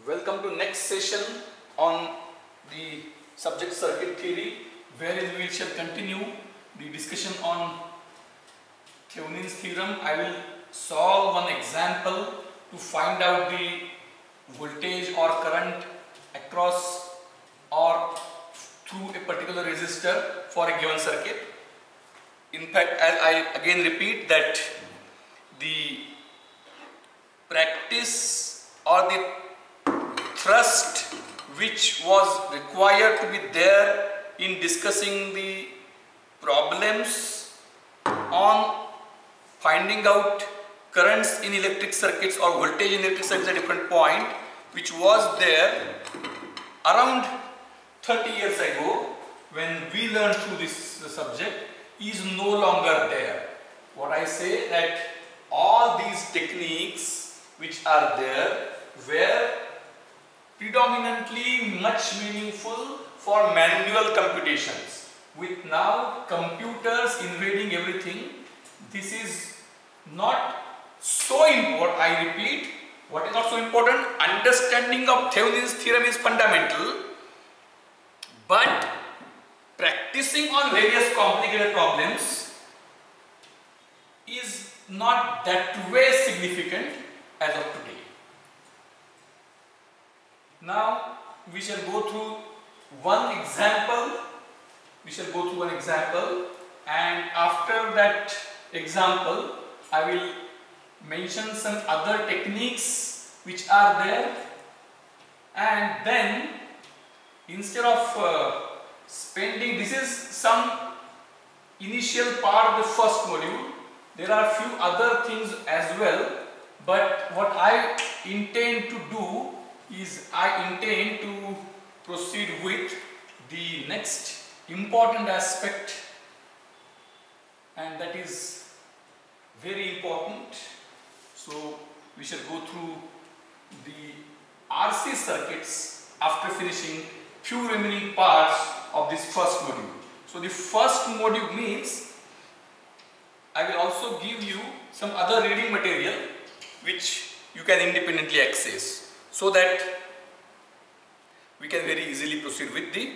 Welcome to next session on the subject circuit theory, wherein we shall continue the discussion on Thevenin's theorem. I will solve one example to find out the voltage or current across or through a particular resistor for a given circuit. In fact, as I again repeat that the practice or the thrust which was required to be there in discussing the problems on finding out currents in electric circuits or voltage in electric circuits at a different point, which was there around 30 years ago when we learned through this subject, is no longer there. What I say that all these techniques which are there were predominantly much meaningful for manual computations. With now computers invading everything, this is not so important. I repeat, what is not so important? Understanding of Thevenin's theorem is fundamental, but practicing on various complicated problems is not that way significant as of today. Now we shall go through one example. And after that example I will mention some other techniques which are there, and then instead of spending, this is some initial part of the first module, there are a few other things as well, but what I intend to do is I intend to proceed with the next important aspect, and that is very important. So we shall go through the RC circuits after finishing few remaining parts of this first module. So the first module means I will also give you some other reading material which you can independently access, so that we can very easily proceed with the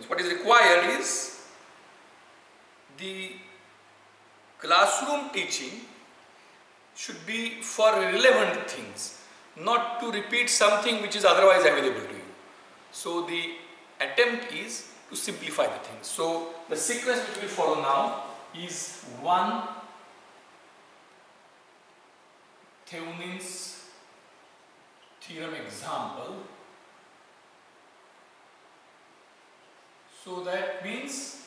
what is required is the classroom teaching should be for relevant things, not to repeat something which is otherwise available to you. So the attempt is to simplify the things. So the sequence which we follow now is one Thevenin's theorem example. So that means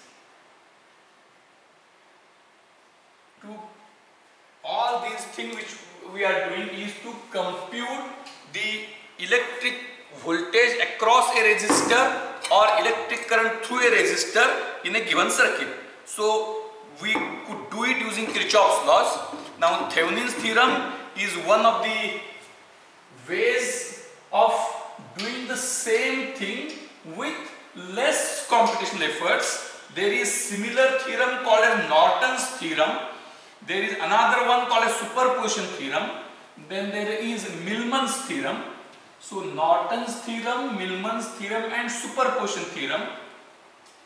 to all these things which we are doing is to compute the electric voltage across a resistor or electric current through a resistor in a given circuit. So we could do it using Kirchhoff's laws. Now Thevenin's theorem is one of the ways of doing the same thing with less computational efforts. There is similar theorem called as Norton's theorem. There is another one called as superposition theorem. Then there is Millman's theorem. So Norton's theorem, Millman's theorem and superposition theorem,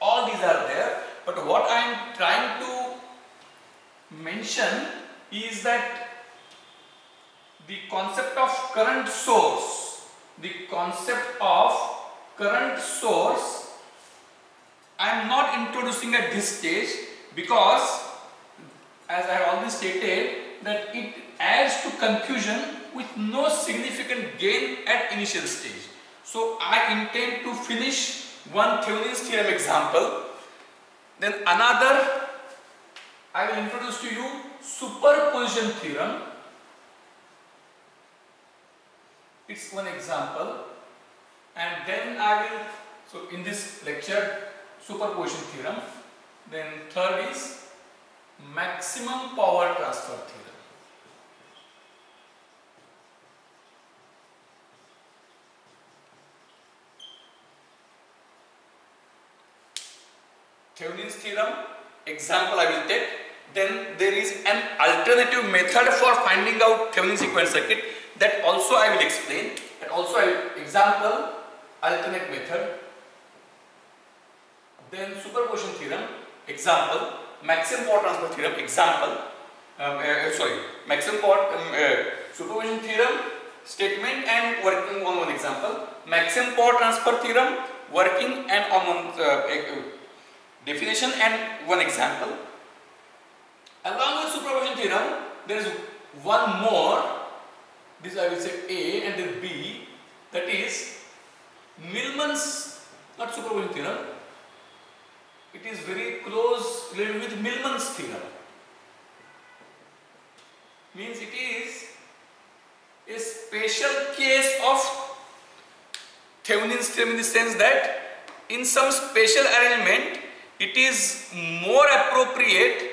all these are there. But what I am trying to mention is that the concept of current source, I am not introducing at this stage, because as I have already stated that it adds to confusion with no significant gain at initial stage. So I intend to finish one Thevenin's theorem example, then another I will introduce to you superposition theorem. It's one example, and then I will, so in this lecture, superposition theorem. Then third is maximum power transfer theorem. Thevenin's theorem example I will take. Then there is an alternative method for finding out Thevenin's equivalent circuit, that also I will explain. But also example, alternate method, then superposition theorem, example, maximum power transfer theorem, example, maximum power superposition theorem, statement and working on one example, maximum power transfer theorem, working and on one definition and one example. Along with superposition theorem, there is one more. This I will say A and then B. That is Millman's, not superposition theorem. It is very close related with Millman's theorem. Means it is a special case of Thevenin's theorem in the sense that in some special arrangement it is more appropriate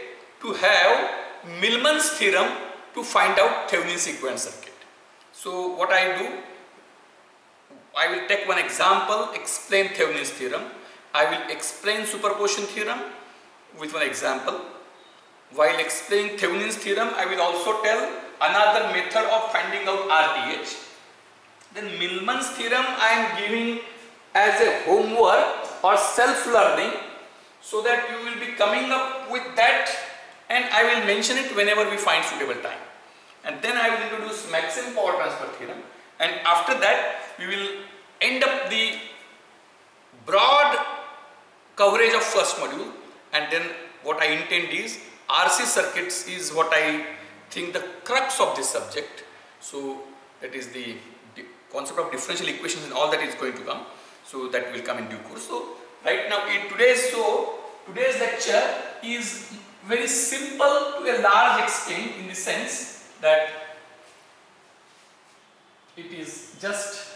to have Millman's theorem to find out Thevenin's equivalent circuit. So what I do, I will take one example, explain Thevenin's theorem. I will explain superposition theorem with one example. While explaining Thevenin's theorem, I will also tell another method of finding out RTH. Then Millman's theorem I am giving as a homework or self-learning, so that you will be coming up with that, and I will mention it whenever we find suitable time. And then I will introduce maximum power transfer theorem, and after that we will end up the broad coverage of first module, and then what I intend is RC circuits is what I think the crux of this subject. So that is the concept of differential equations and all that is going to come. So that will come in due course. So right now in today's lecture is very simple to a large extent, in the sense that it is just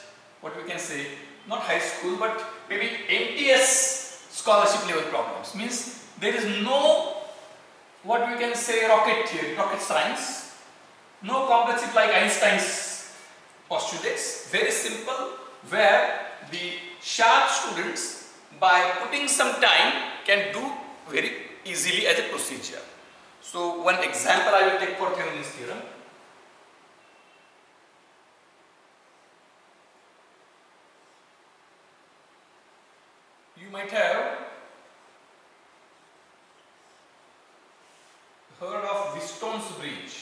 what we can say, not high school but maybe MTS scholarship level problems. Means there is no, what we can say, rocket theory, rocket science, no complexity like Einstein's postulates. Very simple, where the sharp students by putting some time can do very easily as a procedure. So one example I will take for Thevenin's theorem. You might have heard of Wheaton's bridge.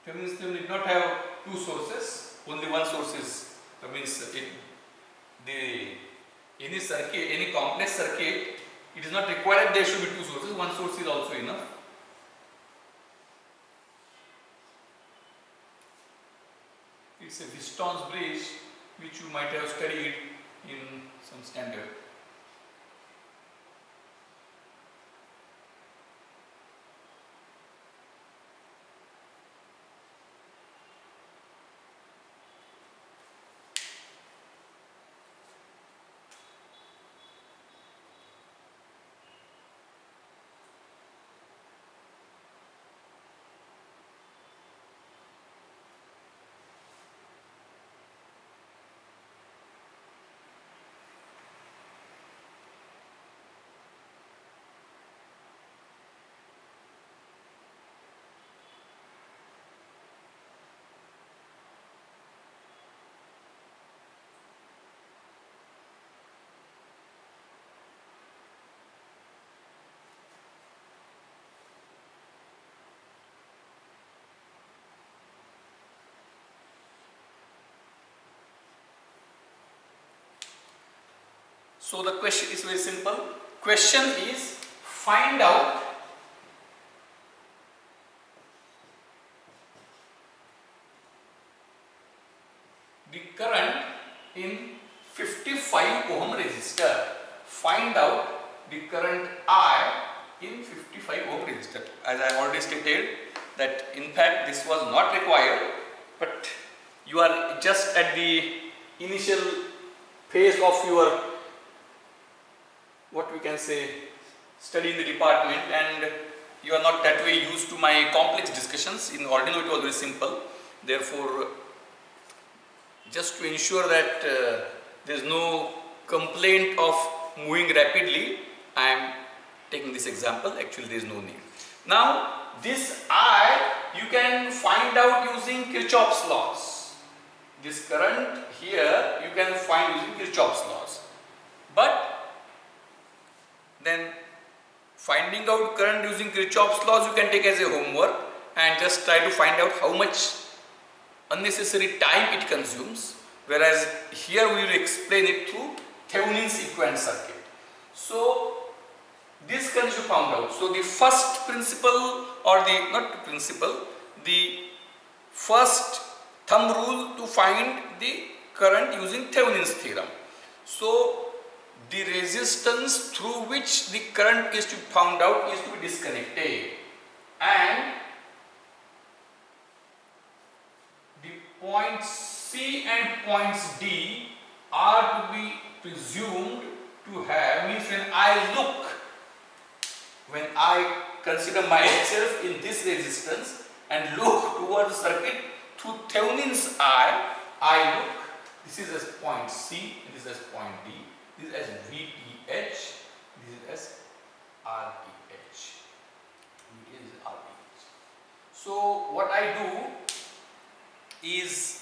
Thevenin's theorem did not have two sources, only one source is, means any circuit, any complex circuit, it is not required that there should be two sources, one source is also enough. It's a Wheaton's bridge which you might have studied in some standard. So the question is very simple. Question is, find out the current in 55 ohm resistor. Find out the current I in 55 ohm resistor. As I already stated that in fact this was not required, but you are just at the initial phase of your, what we can say, study in the department, and you are not that way used to my complex discussions. In Ordino it was very simple, therefore just to ensure that there is no complaint of moving rapidly, I am taking this example. Actually, there is no need. Now, this I you can find out using Kirchhoff's laws. This current here you can find using Kirchhoff's laws. But then finding out current using Kirchhoff's laws you can take as a homework and just try to find out how much unnecessary time it consumes, whereas here we will explain it through Thevenin's equivalent circuit. So this can be found out. So the first principle, or the first thumb rule to find the current using Thevenin's theorem. So the resistance through which the current is to be found out is to be disconnected, and the points C and points D are to be presumed to have, means when I consider myself in this resistance and look towards the circuit through Thevenin's I look, this is as point C, this is as point D, this is as VTH, this is as RTH. VTH is RTH. So what I do is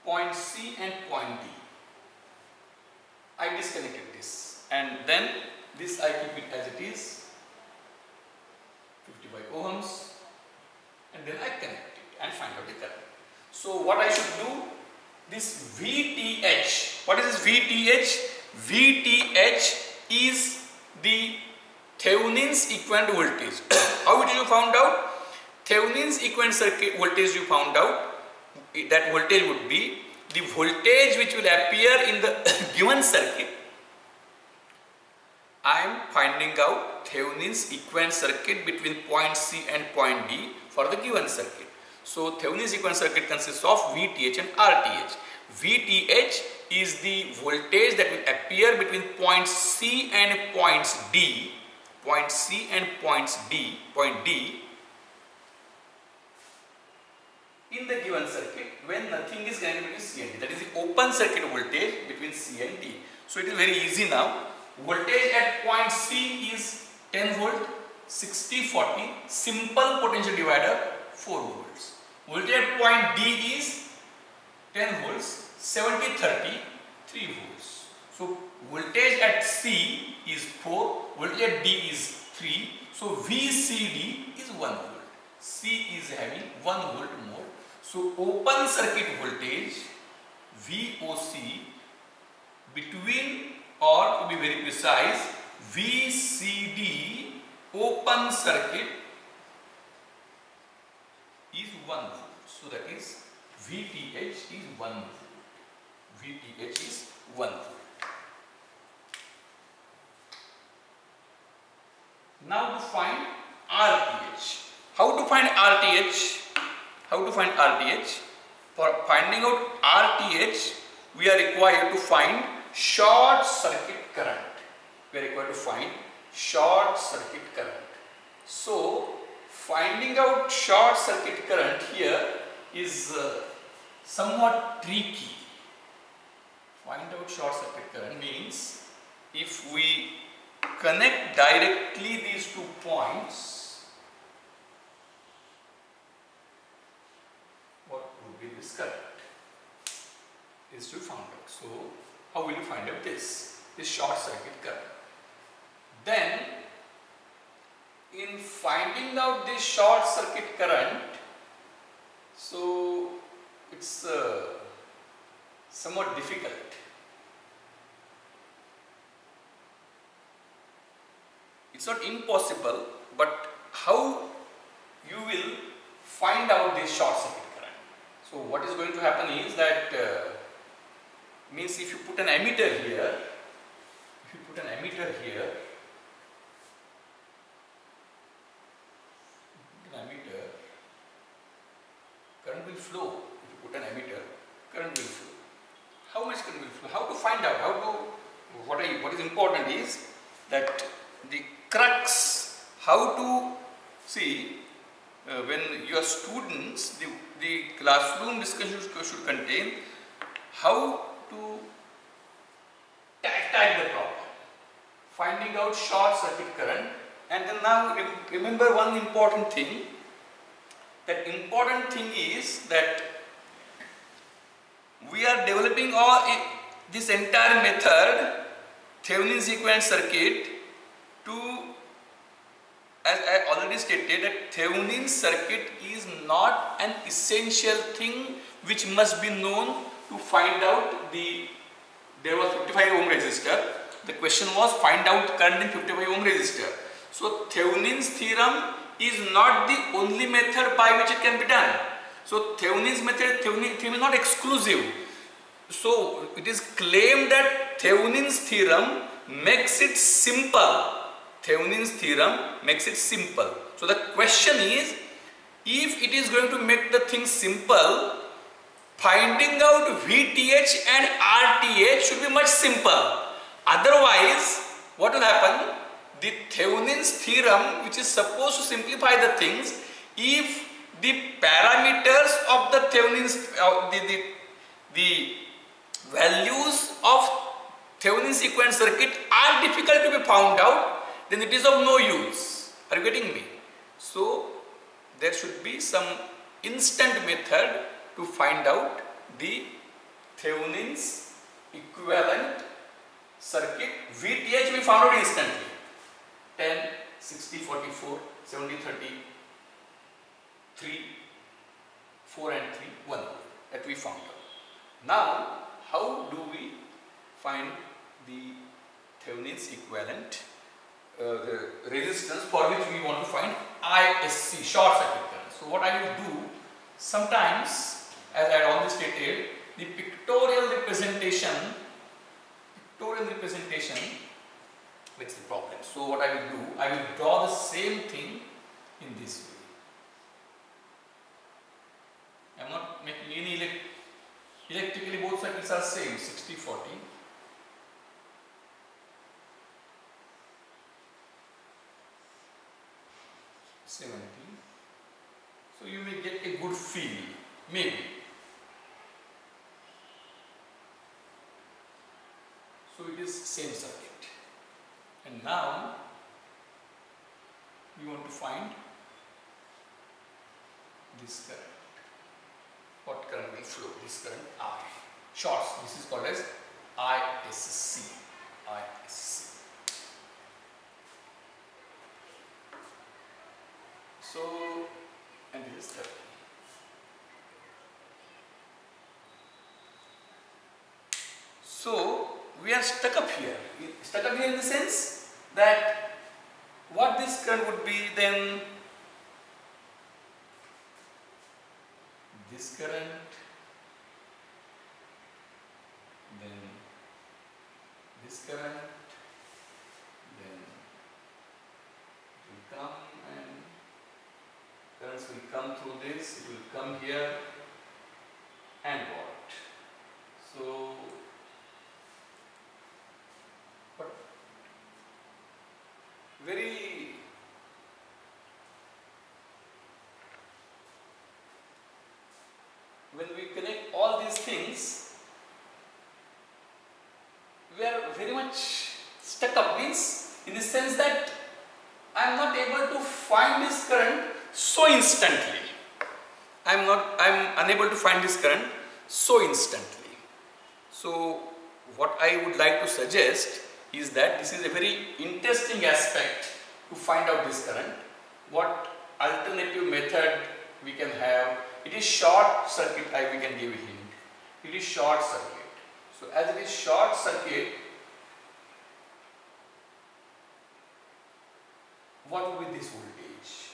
point C and point D, I disconnected this, and then this I keep it as it is, 55 ohms, and then I connect it and find out the current. So what I should do, this VTH, what is this VTH? VTH is the Thevenin's equivalent voltage. How did you found out? Thevenin's equivalent circuit voltage you found out, that voltage would be the voltage which will appear in the given circuit. I am finding out Thevenin's equivalent circuit between point C and point D for the given circuit. So Thevenin's equivalent circuit consists of VTH and RTH. VTH is the voltage that will appear between point C and points D, point C and point D in the given circuit when nothing is connected between C and D. That is the open circuit voltage between C and D. So it is very easy now. Voltage at point C is 10 volt, 60-40, simple potential divider, 4 volts. Voltage at point D is 10 volts, 70-30, 3 volts. So voltage at C is 4, voltage at D is 3. So VCD is 1 volt. C is having 1 volt more. So open circuit voltage VOC between, or to be very precise, VCD open circuit is 1 volt. So that is VTH is 1 volt. VTH is 1 volt. Now to find RTH. How to find RTH? How to find RTH? For finding out RTH, we are required to find short circuit current. We are required to find short circuit current. So, finding out short circuit current here is somewhat tricky. Find out short circuit current means if we connect directly these 2 points, what would be this current? Is to be found out. So, how will you find out this short circuit current? Then, in finding out this short circuit current, so it's somewhat difficult. It's not impossible, but how you will find out this short circuit current? So what is going to happen is that means if you put an ammeter here, current will flow. If you put an ammeter, current will flow. How much current will flow? How to find out? What is important is that the crux, how to See, when your students, the classroom discussion should contain how to attack the problem, finding out short circuit current, and then now remember one important thing. That important thing is that we are developing this entire method, Thevenin's equivalent circuit, to, as I already stated, that Thevenin's circuit is not an essential thing which must be known to find out there was 55 ohm resistor. The question was find out current in 55 ohm resistor. So Thevenin's theorem is not the only method by which it can be done. So Thevenin's method, Thevenin theorem is not exclusive. So it is claimed that Thevenin's theorem makes it simple. Thevenin's theorem makes it simple. So the question is, if it is going to make the thing simple, finding out VTH and RTH should be much simple. Otherwise, what will happen? The Thevenin's theorem, which is supposed to simplify the things, if the parameters of the Thevenin's, the values of Thevenin's equivalent circuit are difficult to be found out, then it is of no use. Are you getting me? So there should be some instant method to find out the Thevenin's equivalent circuit. VTH we found out instantly. 10, 60, 44, 70, 30, 3, 4 and 3, 1 that we found out. Now, how do we find the Thevenin's equivalent the resistance for which we want to find ISC, short circuit current? So what I will do, sometimes, as I had already stated, the pictorial representation makes the problem. So what I will do, I will draw the same thing in this way. I am not making any electrically both circuits are same, 60, 40. So you may get a good feel, maybe. So it is same circuit. And now we want to find this current. What current will flow? This current I. Shorts. This is called as ISC. ISC. So, and this is 30. So we are stuck up here. Stuck up here in the sense that what this current would be, then this current, then this current, then it will come and currents will come through this, it will come here and what? So very when we connect all these things, we are very much stuck up, means in the sense that I am not able to find this current so instantly. I am unable to find this current so instantly. So what I would like to suggest is that this is a very interesting aspect to find out this current. What alternative method we can have? It is short circuit, we can give a hint. It is short circuit. So as it is short circuit, what will be this voltage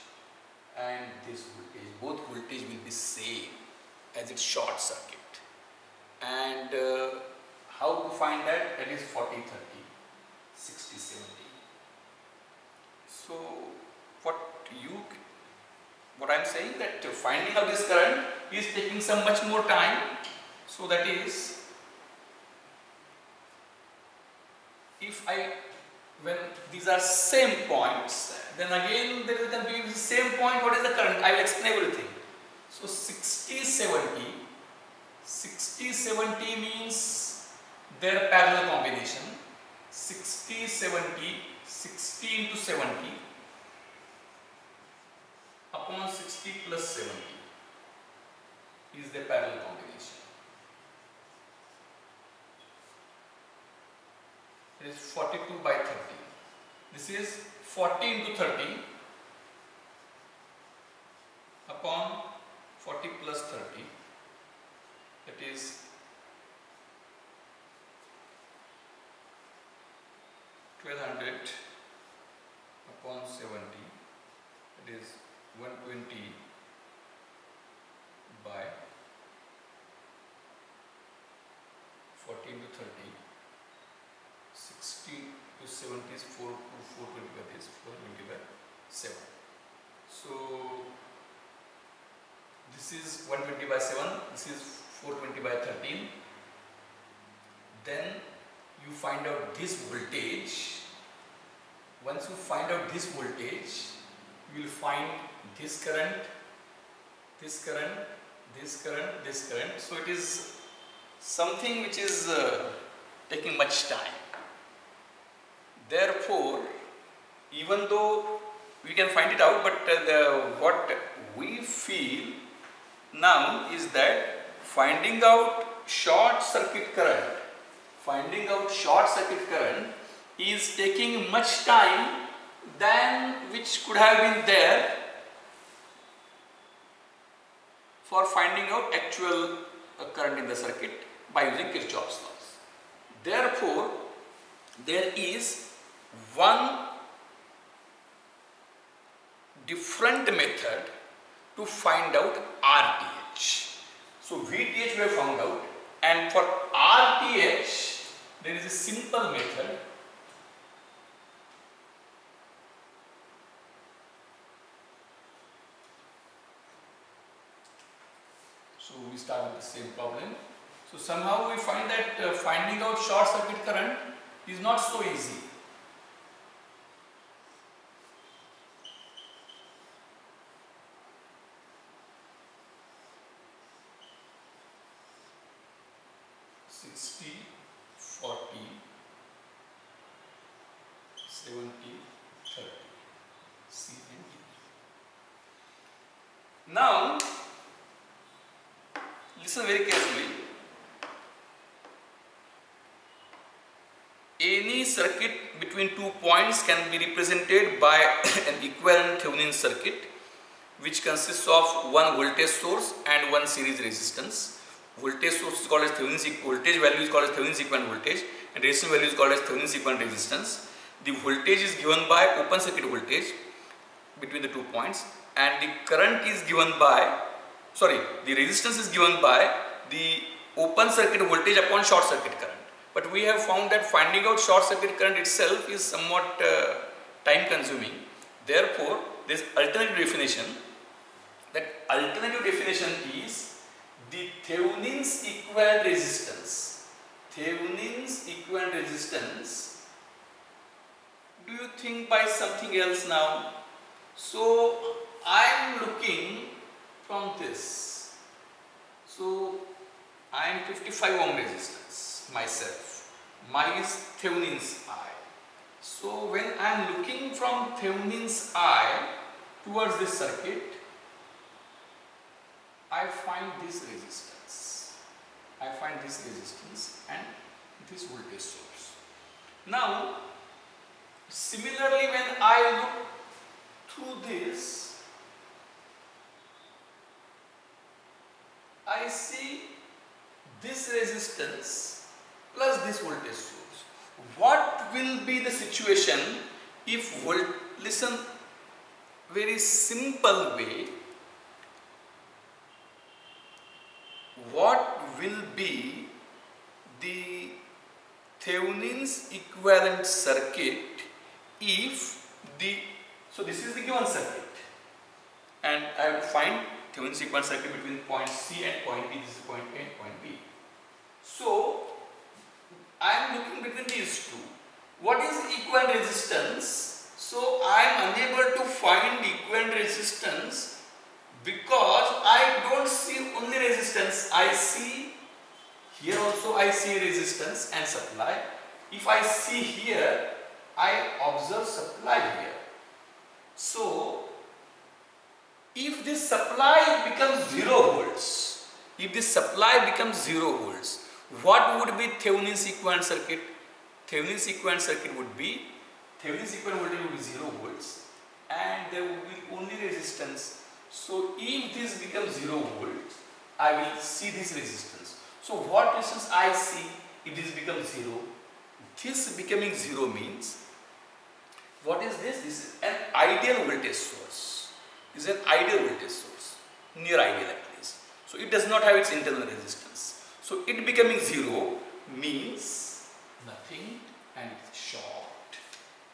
and this voltage? Both voltage will be same as it's short circuit. And how to find that? That is 40, 30, 60, 70. So what I am saying that finding out this current is taking some much more time. So that is, when these are same points, then again there can be the same point, what is the current? I will explain everything. So 60-70. 60-70 means their parallel combination. 60-70, 60 into 70 upon 60 plus 70 is the parallel combination. It is 42 by 30. This is 40 into 30 upon 40 plus 30. That is 1200 upon 70. That is 120 by 40 into 30. 60 to 70 is 420 by this, 420 by 7. So this is 120 by 7, this is 420 by 13. Then you find out this voltage. Once you find out this voltage, you will find this current, this current, this current, this current. So it is something which is taking much time. Therefore, even though we can find it out, but what we feel now is that finding out short circuit current is taking much time than which could have been there for finding out actual current in the circuit by using Kirchhoff's laws. Therefore, there is one different method to find out RTH. So VTH we have found out, and for RTH there is a simple method. So we start with the same problem. So somehow we find that finding out short circuit current is not so easy. Now, listen very carefully. Any circuit between 2 points can be represented by an equivalent Thevenin circuit, which consists of one voltage source and one series resistance. Voltage source is called as Thevenin's voltage value is called as Thevenin's equivalent voltage, and resistance value is called as Thevenin's equivalent resistance. The voltage is given by open circuit voltage between the 2 points, and the current is given by, the resistance is given by the open circuit voltage upon short circuit current. But we have found that finding out short circuit current itself is somewhat time consuming. Therefore, this alternative definition. That alternative definition is the Thevenin's equivalent resistance. Thevenin's equivalent resistance. Do you think by something else now? So I am looking from this. So I am 55 ohm resistance myself. My is Thevenin's I. So when I am looking from Thevenin's I towards this circuit, I find this resistance. I find this resistance and this voltage source. Now, similarly, when I look through this, I see this resistance plus this voltage source. What will be the situation if, listen, very simple way, what will be the Thevenin's equivalent circuit if the, so this is the given circuit, and I will find Thevenin's equivalent circuit between point C and point B. This is point A and point B. So I am looking between these two. What is equivalent resistance? So I am unable to find equivalent resistance resistance because I don't see only resistance. I see here also I see resistance and supply. If I see here, I observe supply here. So if this supply becomes 0 volts, if this supply becomes 0 volts, what would be Thevenin's equivalent circuit? Thevenin's equivalent circuit would be, Thevenin's equivalent voltage would be 0 volts and there would be only resistance. So if this becomes 0 volts, I will see this resistance. So what resistance I see if this becomes 0? This becoming 0 means, what is this? This is an ideal voltage source. This is an ideal voltage source, near ideal at least. So it does not have its internal resistance. So it becoming 0 means nothing and it's short.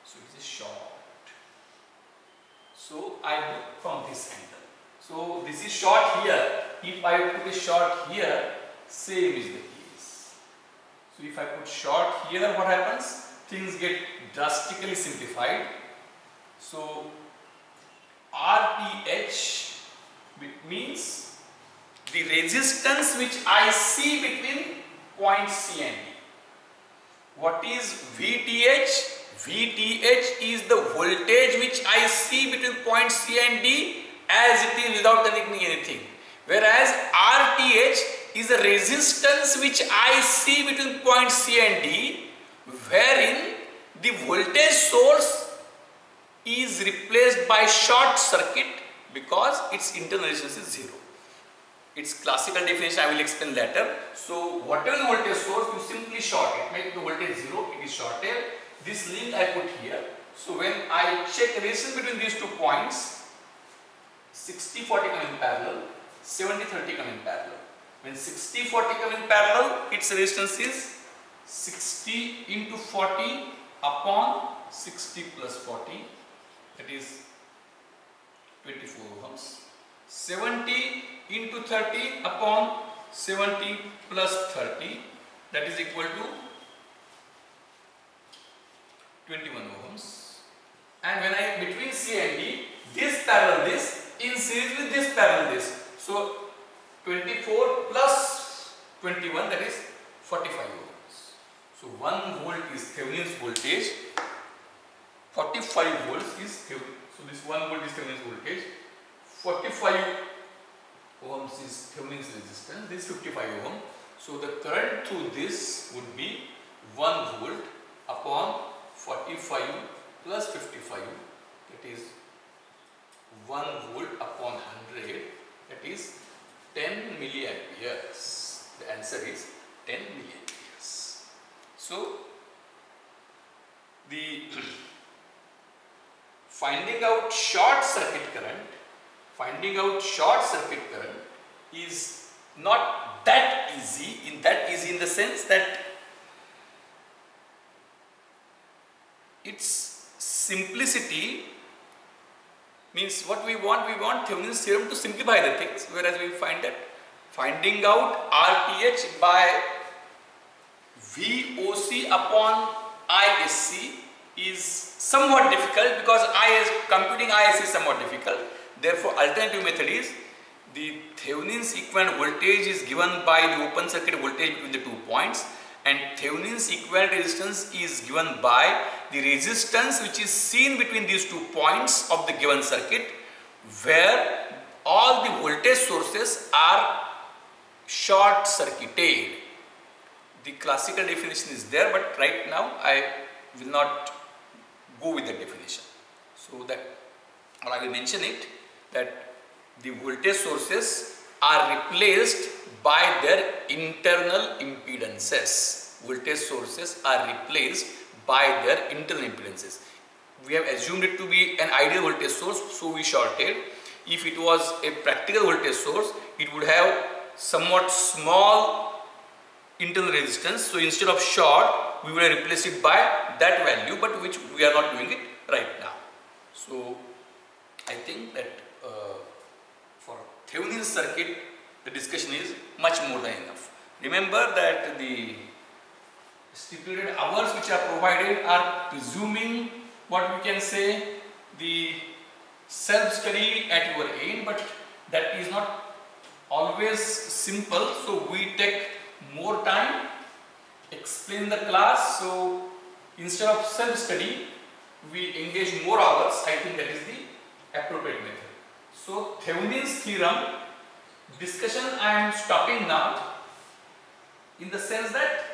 So it is short. So I look from this angle. So this is short here. If I put a short here, same is the case. So if I put short here, what happens? Things get drastically simplified. So RTH means the resistance which I see between point C and D. What is VTH? VTH is the voltage which I see between point C and D as it is without connecting anything. Whereas RTH is the resistance which I see between point C and D, wherein the voltage source is replaced by short circuit because its internal resistance is 0. Its classical definition I will explain later. So whatever the voltage source, you simply short it, make the voltage 0, it is shorted. This link I put here. So when I check resistance between these 2 points, 60-40 come in parallel, 70-30 come in parallel. When 60-40 come in parallel, its resistance is 60 into 40 upon 60 plus 40, that is 24 ohms. 70 into 30 upon 70 plus 30, that is equal to 21 ohms. And when I between C and D, this parallel this, in series with this parallel this. So 24 plus 21, that is 45 ohms. So 1 volt is Thevenin's voltage, 45 volts is Thevenin. So this 1 volt is Thevenin's voltage, 45 ohms is Thevenin's resistance, this 55 ohm. So the current through this would be 1 volt upon 45 plus 55, that is 1 volt upon 100, that is 10 milliamperes. The answer is 10 milliamperes. So the finding out short circuit current is not that easy, in the sense that its simplicity means what we want Thevenin's theorem to simplify the things, whereas we find that finding out RTH by VOC upon ISC is somewhat difficult because computing ISC is somewhat difficult. Therefore, alternative method is the Thevenin's equivalent voltage is given by the open circuit voltage between the 2 points, and Thevenin's equivalent resistance is given by the resistance which is seen between these 2 points of the given circuit, where all the voltage sources are short circuited. The classical definition is there, but right now I will not go with the definition. So that, or I will mention it, that the voltage sources are replaced by their internal impedances. Voltage sources are replaced by their internal impedances. We have assumed it to be an ideal voltage source, so we shorted. If it was a practical voltage source, it would have somewhat small internal resistance. So instead of short, we will replace it by that value, but which we are not doing it right now. So I think that for Thevenin's circuit, the discussion is much more than enough. Remember that the stipulated hours which are provided are presuming what we can say the self-study at your end, but that is not always simple. So we take more time, explain the class. So instead of self-study, we engage more hours. I think that is the appropriate method. So Thevenin's theorem discussion I am stopping now, in the sense that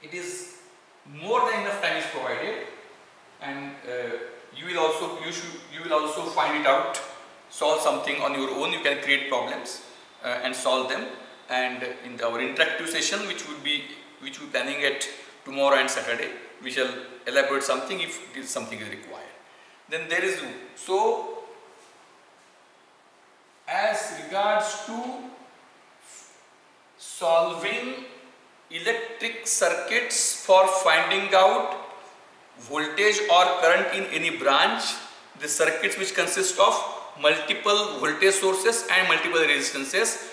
it is more than enough time is provided, and you will also find it out, solve something on your own. You can create problems and solve them. And in our interactive session, which we planning at tomorrow and Saturday, we shall elaborate something if something is required. Then there is, so as regards to solving electric circuits for finding out voltage or current in any branch, the circuits which consist of multiple voltage sources and multiple resistances.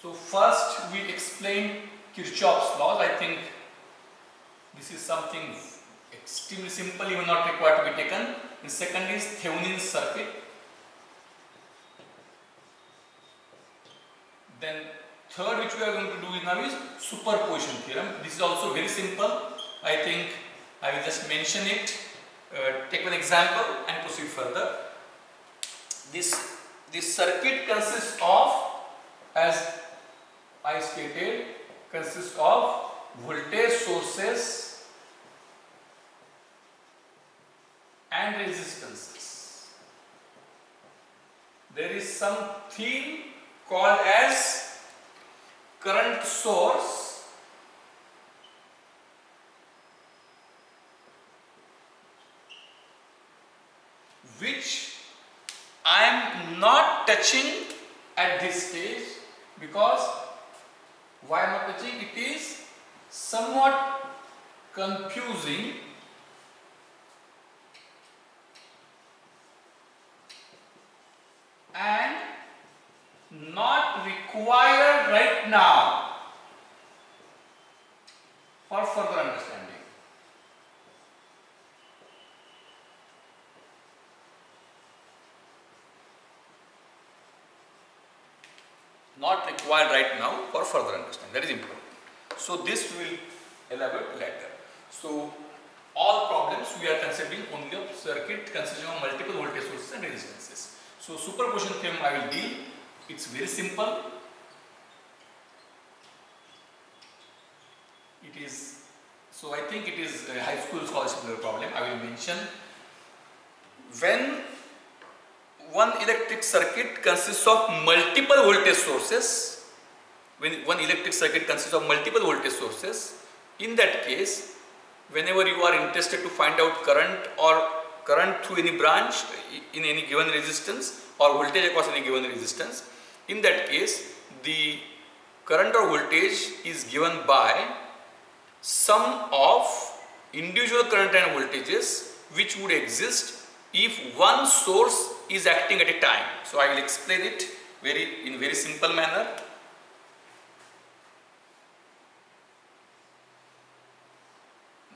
So first we explained Kirchhoff's laws. I think this is something extremely simple, even not required to be taken. And second is Thevenin's circuit. Then third, which we are going to do now, is superposition theorem. This is also very simple. I think I will just mention it, take one example and proceed further. This circuit consists of, as I stated, consists of voltage sources and resistances. There is something called as current source, which I am not touching at this stage, because why I am not touching? It is somewhat confusing and not required right now for further understanding. Not required right now for further understanding. That is important. So this we will elaborate later. So all problems we are considering only of circuit consisting of multiple voltage sources and resistances. So superposition theorem I will deal. It's very simple. It is, so I think it is a high school scholarship problem. I will mention, when one electric circuit consists of multiple voltage sources, when one electric circuit consists of multiple voltage sources, in that case, whenever you are interested to find out current or current through any branch in any given resistance or voltage across any given resistance, in that case the current or voltage is given by sum of individual current and voltages which would exist if one source is acting at a time. So I will explain it in very simple manner.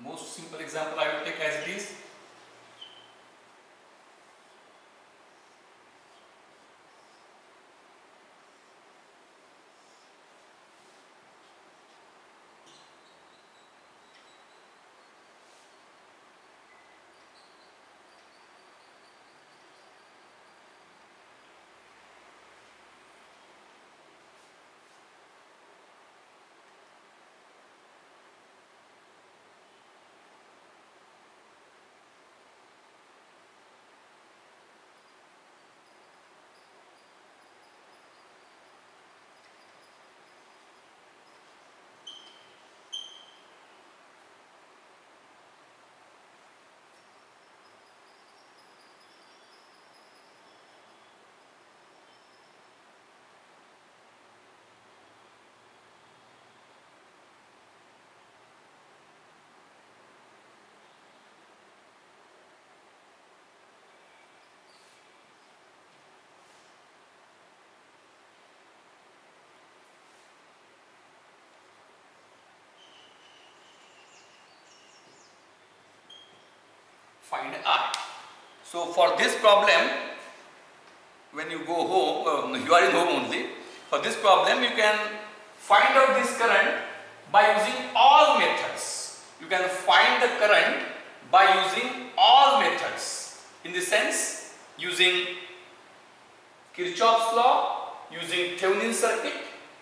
Most simple example I will take as it is. Find I. So for this problem, when you go home, you are in home only. For this problem, you can find out this current by using all methods. You can find the current by using all methods. In the sense, using Kirchhoff's law, using Thevenin circuit,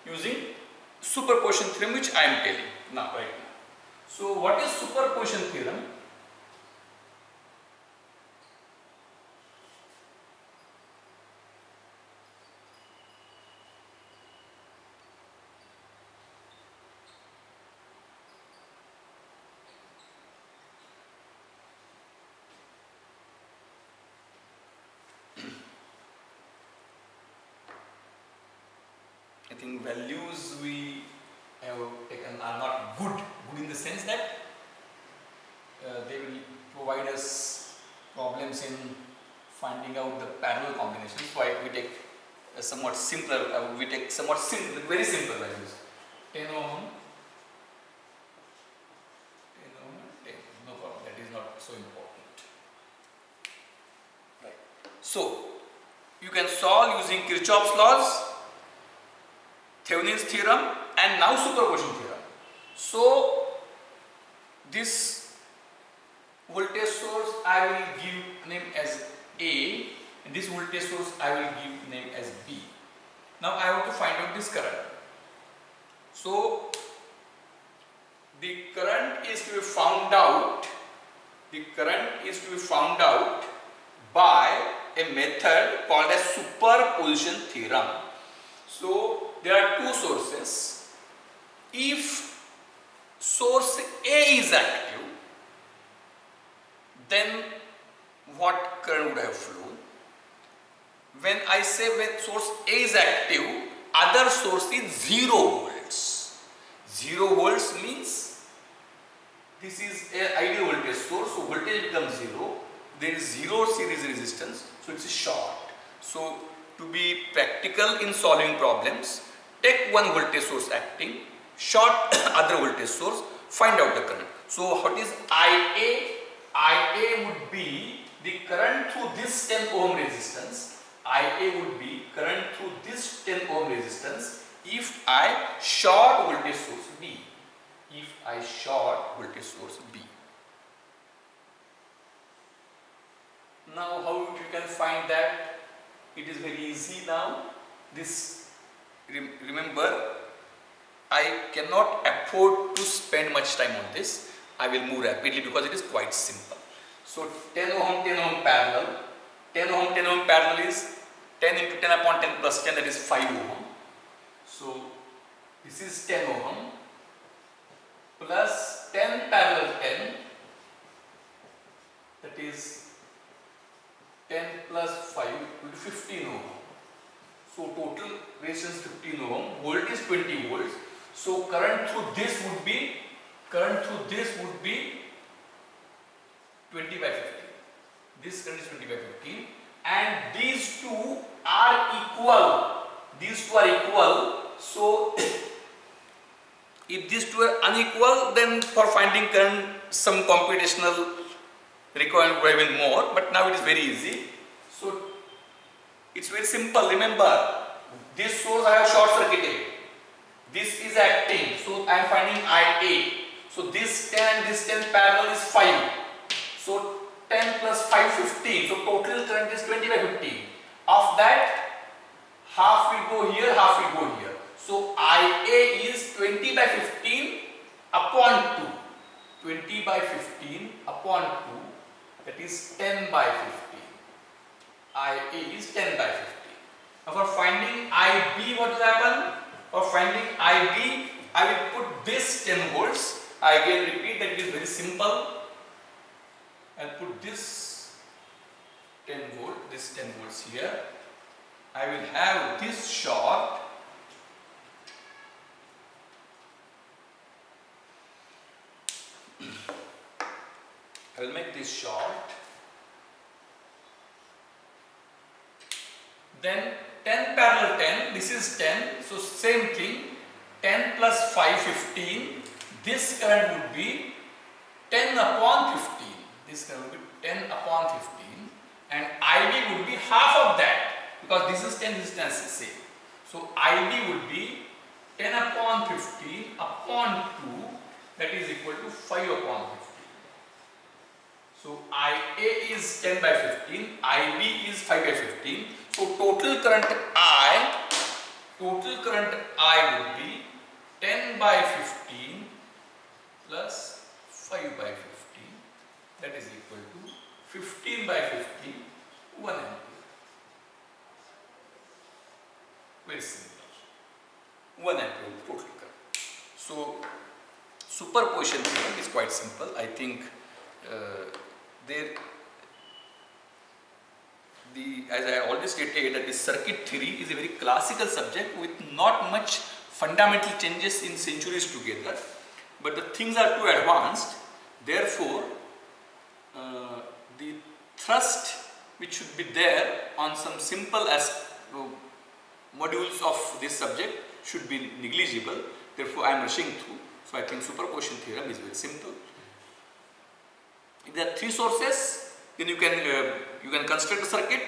using superposition theorem, which I am telling now, right now. So what is superposition theorem? I think values we have taken are not good. Good in the sense that they will provide us problems in finding out the parallel combinations. So we take a somewhat simpler, very simple values. 10 ohm, 10, no problem, that is not so important. Right. So, you can solve using Kirchhoff's laws, Thevenin's theorem, and now superposition theorem. So, this voltage source I will give name as A, and this voltage source I will give name as B. Now I have to find out this current. So, the current is to be found out. The current is to be found out by a method called as superposition theorem. So, there are two sources. If source A is active, then what current would have flown? When I say when source A is active, other source is 0 volts. 0 volts means this is an ideal voltage source, so voltage becomes 0. There is 0 series resistance, so it's a short. So to be practical in solving problems, take one voltage source acting, short other voltage source, find out the current. So what is IA? IA would be the current through this 10 ohm resistance. IA would be current through this 10 ohm resistance if I short voltage source B. If I short voltage source B. Now how you can find that? It is very easy now. This, remember, I cannot afford to spend much time on this. I will move rapidly because it is quite simple. So 10 ohm parallel. 10 ohm parallel is 10 into 10 upon 10 plus 10, that is 5 ohm. So this is 10 ohm plus 10 parallel 10, that is 10 plus 5 will be 15 ohm. So total resistance 15 ohm, voltage 20 volts. So current through this would be 20 by 15. This current is 20 by 15, and these two are equal. These two are equal. So if these two are unequal, then for finding current some computational requirement would have been more, but now it is very easy. So it's very simple. Remember, this source I have short circuited. This is acting, so I am finding IA. So this 10 and this 10 parallel is 5. So 10 plus 5, 15. So total current is 20 by 15. Of that, half will go here, half will go here. So IA is 20 by 15 upon 2. 20 by 15 upon 2. That is 10 by 15. IA is 10 by 15. Now for finding IB, what will happen? For finding IB, I will put this 10 volts. I again repeat that it is very simple. I will put this 10 volts here. I will have this short. I will make this short. Then 10 parallel 10, this is 10, so same thing, 10 plus 5, 15, this current would be 10 upon 15, this current would be 10 upon 15, and IB would be half of that, because this is 10, this is 10 same. So IB would be 10 upon 15 upon 2, that is equal to 5 upon 15. So IA is 10 by 15, IB is 5 by 15. So total current I would be 10 by 15 plus 5 by 15, that is equal to 15 by 15, 1 ampere. Very simple. 1 ampere total current. So superposition theorem is quite simple. I think as I already stated, that the circuit theory is a very classical subject with not much fundamental changes in centuries together, but the things are too advanced. Therefore, the thrust which should be there on some simple modules of this subject should be negligible. Therefore, I am rushing through. So I think superposition theorem is very simple. If there are 3 sources, then you can construct a circuit,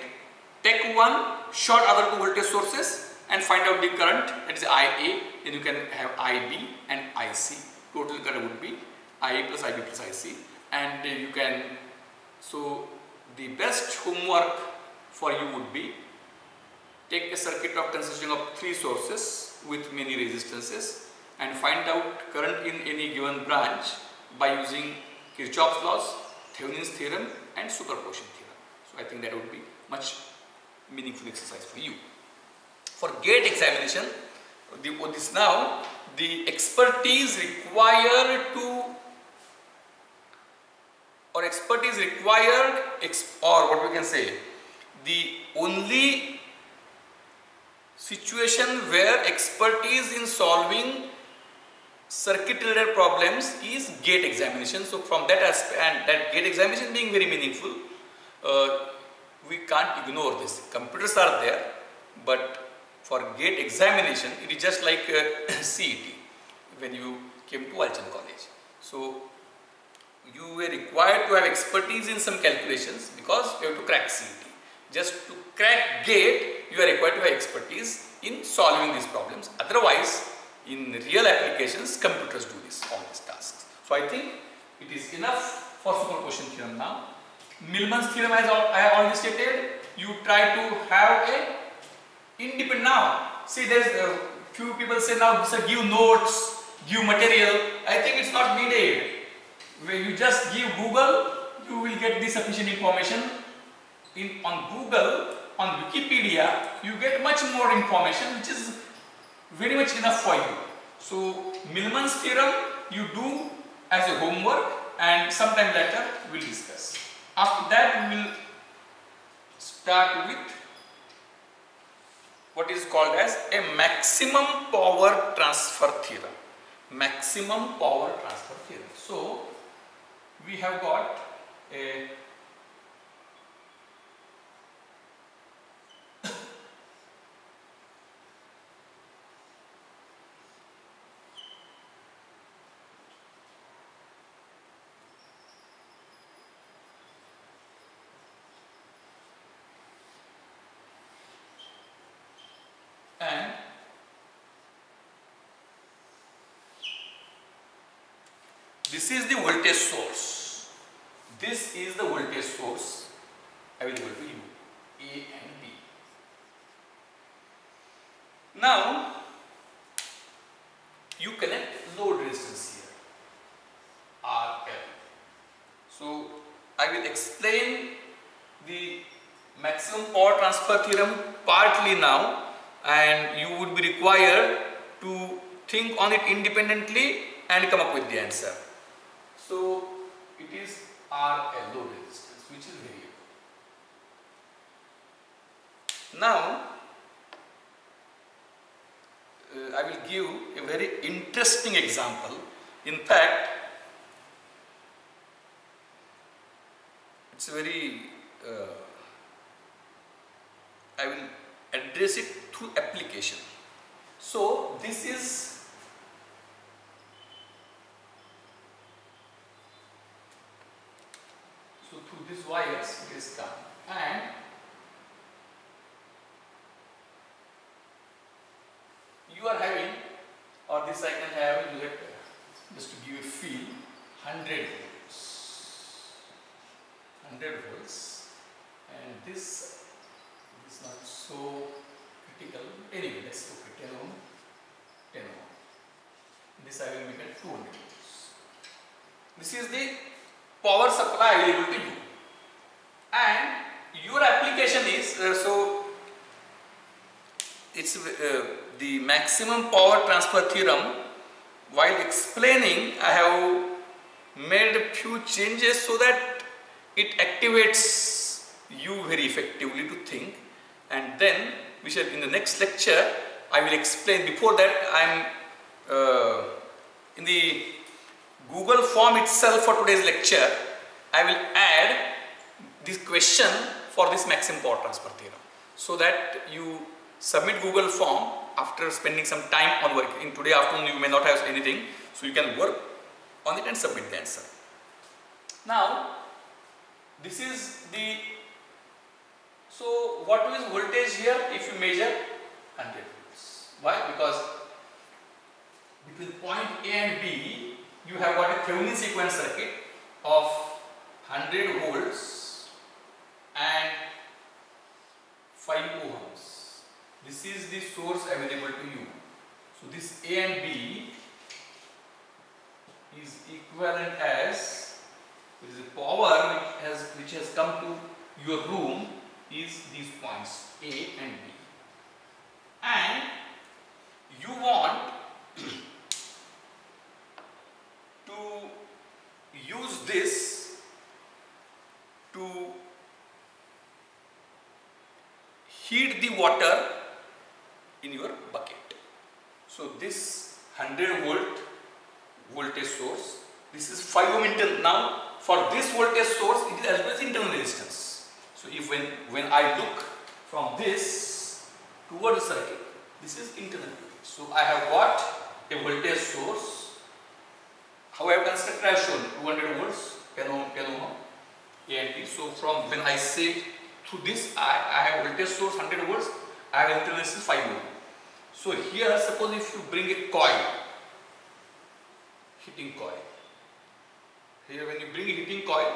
take one, short other 2 voltage sources, and find out the current, that is IA. Then you can have IB and IC. Total current would be IA plus IB plus IC, and you can. So the best homework for you would be take a circuit consisting of 3 sources with many resistances and find out current in any given branch by using Kirchhoff's laws, Thevenin's theorem and superposition theorem. So I think that would be much meaningful exercise for you. For GATE examination, the expertise required or what we can say, the only situation where expertise in solving circuit related problems is GATE examination. So from that aspect, and that GATE examination being very meaningful, we can't ignore this. Computers are there, but for GATE examination, it is just like CET when you came to Walchand College. So you were required to have expertise in some calculations because you have to crack CET. Just to crack GATE, you are required to have expertise in solving these problems. Otherwise, in real applications, computers do all these tasks. So I think it is enough for superposition theorem now. Millman's theorem, as I have already stated, you try to have a independent. Now, see, there's a few people say now, sir, give notes, give material. I think it's not needed. When you just give Google, you will get the sufficient information. On Google, on Wikipedia, you get much more information, which is very much enough for you. So Millman's theorem you do as a homework, and sometime later we will discuss. After that we will start with what is called as a maximum power transfer theorem. Maximum power transfer theorem. So we have got a and this is the voltage source. This is the voltage source available to you, A and B. Now you connect load resistance here, RL. So I will explain the maximum power transfer theorem partly now, and you would be required to think on it independently and come up with the answer. So it is RL, load resistance, which is variable. Now I will give a very interesting example. In fact, it's very I will address it through application. So this is through these wires it is come, and this I can have, just to give a feel, 100 volts. 100 volts, and this is not so critical. Anyway, let's look at 10 ohm, 10 ohm. This I will make it 200 volts. This is the power supply available to you, and your application is so it's the maximum power transfer theorem. While explaining, I have made a few changes so that it activates you very effectively to think, and then we shall, in the next lecture I will explain. Before that, I am in the Google form itself for today's lecture, I will add this question for this maximum power transfer theorem, so that you submit Google form after spending some time on work. In today afternoon you may not have anything, so you can work on it and submit the answer. Now this is the, so what is voltage here if you measure 100 volts? Why? Because between point A and B you have got a Thevenin sequence circuit of 100 volts and 5 ohms. This is the source available to you. So this A and B is equivalent as, there is a power which has come to your room is these points A and B, and you want to use this to heat the water in your bucket. So this 100 volt voltage source, this is 5 ohm internal. Now for this voltage source it is as well as internal resistance. So if when I look from this towards the circuit, this is internal. So I have got a voltage source. How I have constructed, I have shown 200 volts, 10 ohm, A and B. So from when I say through this, I have voltage source 100 volts, I have internal resistance 5 ohm. So here, suppose if you bring a coil, heating coil. Here when you bring a heating coil,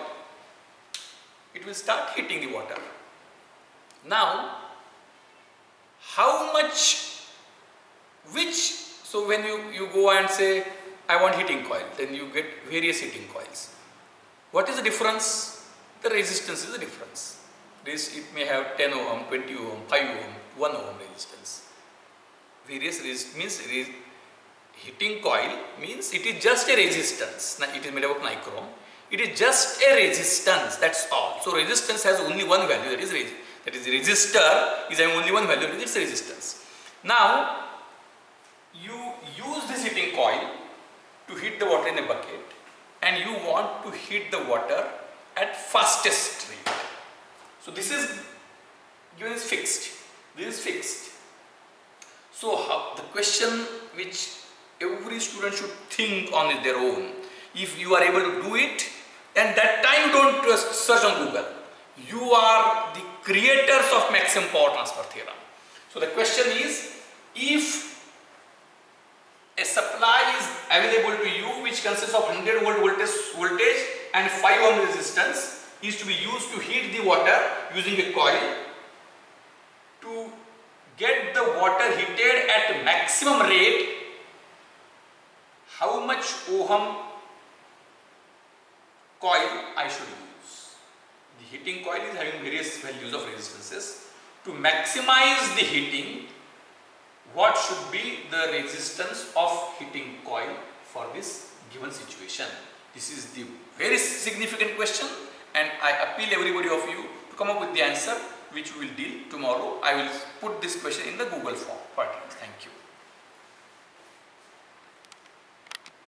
it will start heating the water. Now, how much, so when you go and say, I want heating coil, then you get various heating coils. What is the difference? The resistance is the difference. It may have 10 ohm, 20 ohm, 5 ohm, 1 ohm resistance. Various means heating coil means it is just a resistance. Now it is made up of nichrome. It is just a resistance, that's all. So resistance has only one value, that is resistor is having only one value, that is its resistance. Now you use this heating coil to heat the water in a bucket, and you want to heat the water at fastest rate. So this is given as fixed. This is fixed. So the question which every student should think on their own, if you are able to do it, and that time don't search on Google. You are the creators of maximum power transfer theorem. So the question is, if a supply is available to you which consists of 100 volt voltage and 5 ohm resistance is to be used to heat the water using a coil, to get the water heated at maximum rate, how much ohm coil I should use? The heating coil is having various values of resistances. To maximize the heating, what should be the resistance of heating coil for this given situation? This is the very significant question, and I appeal everybody of you to come up with the answer, which we will deal tomorrow. I will put this question in the Google form.